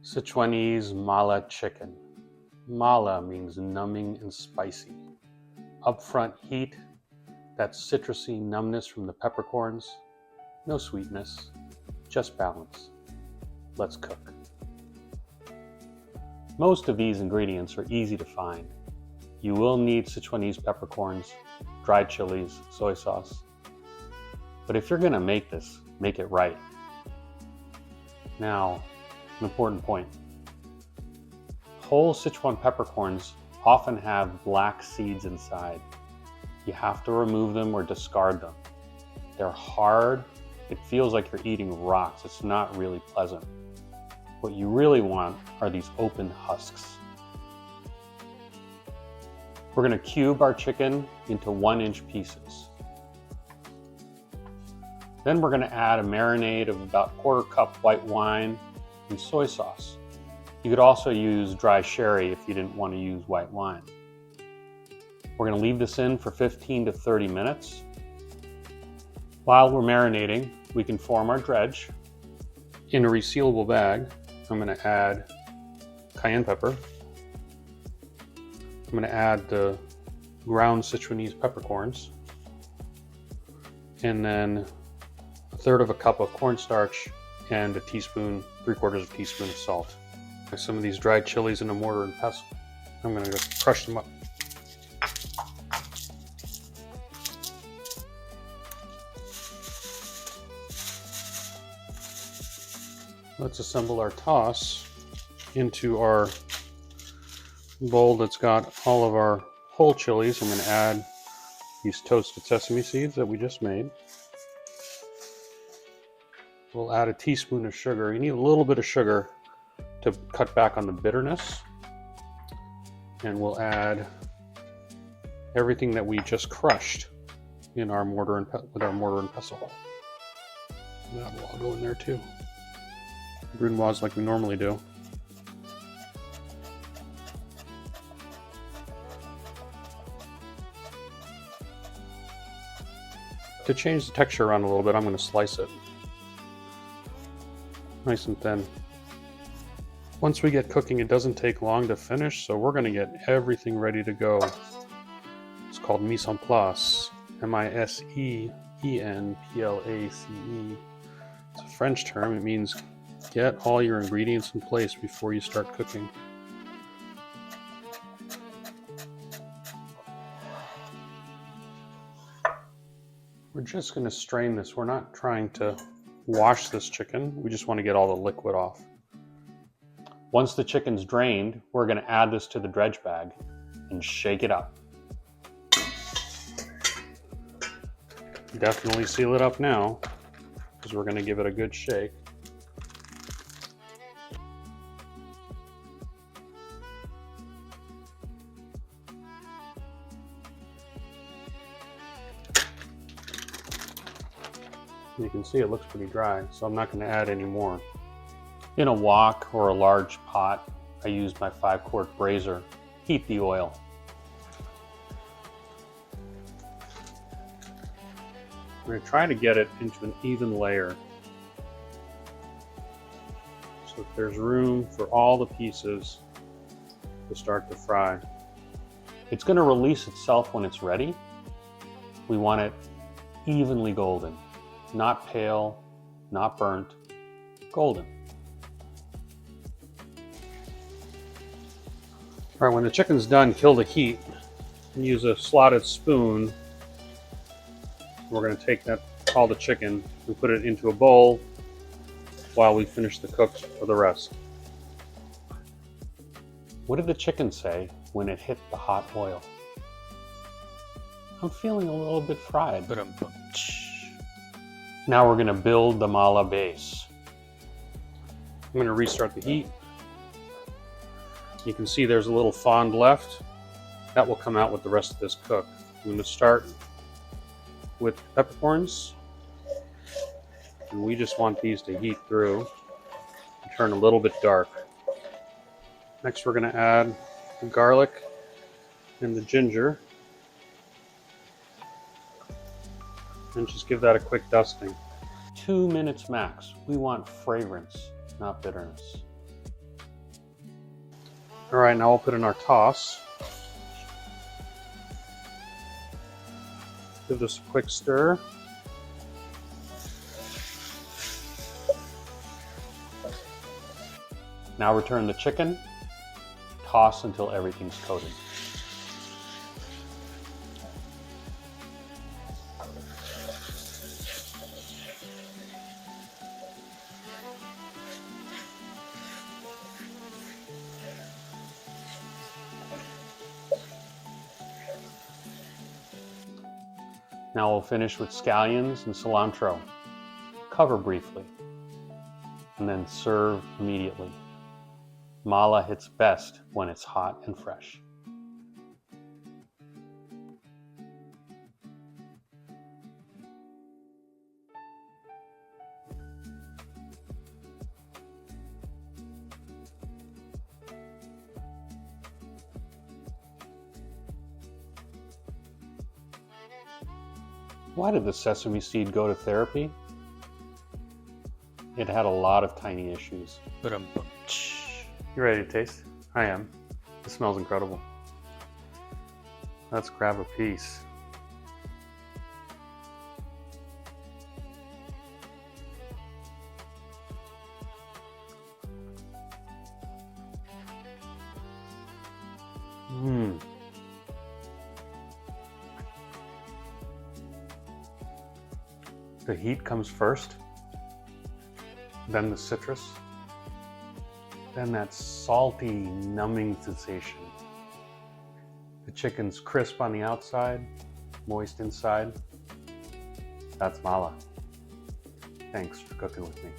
Sichuanese mala chicken. Mala means numbing and spicy. Upfront heat, that citrusy numbness from the peppercorns. No sweetness, just balance. Let's cook. Most of these ingredients are easy to find. You will need Sichuanese peppercorns, dried chilies, soy sauce. But if you're gonna make this, make it right. Now, an important point. Whole Sichuan peppercorns often have black seeds inside. You have to remove them or discard them. They're hard. It feels like you're eating rocks. It's not really pleasant. What you really want are these open husks. We're going to cube our chicken into 1-inch pieces. Then we're going to add a marinade of about 1/4 cup white wine and soy sauce. You could also use dry sherry if you didn't want to use white wine. We're going to leave this in for 15 to 30 minutes. While we're marinating, we can form our dredge. In a resealable bag, I'm going to add cayenne pepper. I'm going to add the ground Sichuanese peppercorns. And then 1/3 cup of cornstarch and a teaspoon, 3/4 teaspoon of salt. Some of these dried chilies in a mortar and pestle. I'm going to just crush them up. Let's assemble our toss into our bowl that's got all of our whole chilies. I'm going to add these toasted sesame seeds that we just made. We'll add a teaspoon of sugar. You need a little bit of sugar to cut back on the bitterness. And we'll add everything that we just crushed in our mortar and pestle. That will all go in there too. Brunoise like we normally do. To change the texture around a little bit, I'm going to slice it nice and thin. Once we get cooking, it doesn't take long to finish, so we're going to get everything ready to go. It's called mise en place, M-I-S-E-E-N-P-L-A-C-E. It's a French term. It means get all your ingredients in place before you start cooking. We're just going to strain this. We're not trying to wash this chicken. We just want to get all the liquid off. Once the chicken's drained, we're going to add this to the dredge bag and shake it up. Definitely seal it up now because we're going to give it a good shake. You can see it looks pretty dry, so I'm not going to add any more. In a wok or a large pot, I used my 5-quart brazier. Heat the oil. We're going to try to get it into an even layer, so that there's room for all the pieces to start to fry. It's going to release itself when it's ready. We want it evenly golden. Not pale, not burnt, golden. All right, when the chicken's done, kill the heat and use a slotted spoon. We're going to take all the chicken and put it into a bowl while we finish the cook for the rest. What did the chicken say when it hit the hot oil? I'm feeling a little bit fried. Now we're going to build the mala base. I'm going to restart the heat. You can see there's a little fond left. That will come out with the rest of this cook. I'm going to start with peppercorns. And we just want these to heat through and turn a little bit dark. Next we're going to add the garlic and the ginger. And just give that a quick dusting. 2 minutes max. We want fragrance, not bitterness. All right, now we'll put in our toss. Give this a quick stir. Now return the chicken, toss until everything's coated. Now we'll finish with scallions and cilantro. Cover briefly, and then serve immediately. Mala hits best when it's hot and fresh. Why did the sesame seed go to therapy? It had a lot of tiny issues. You ready to taste? I am. It smells incredible. Let's grab a piece. The heat comes first, then the citrus, then that salty, numbing sensation. The chicken's crisp on the outside, moist inside. That's mala. Thanks for cooking with me.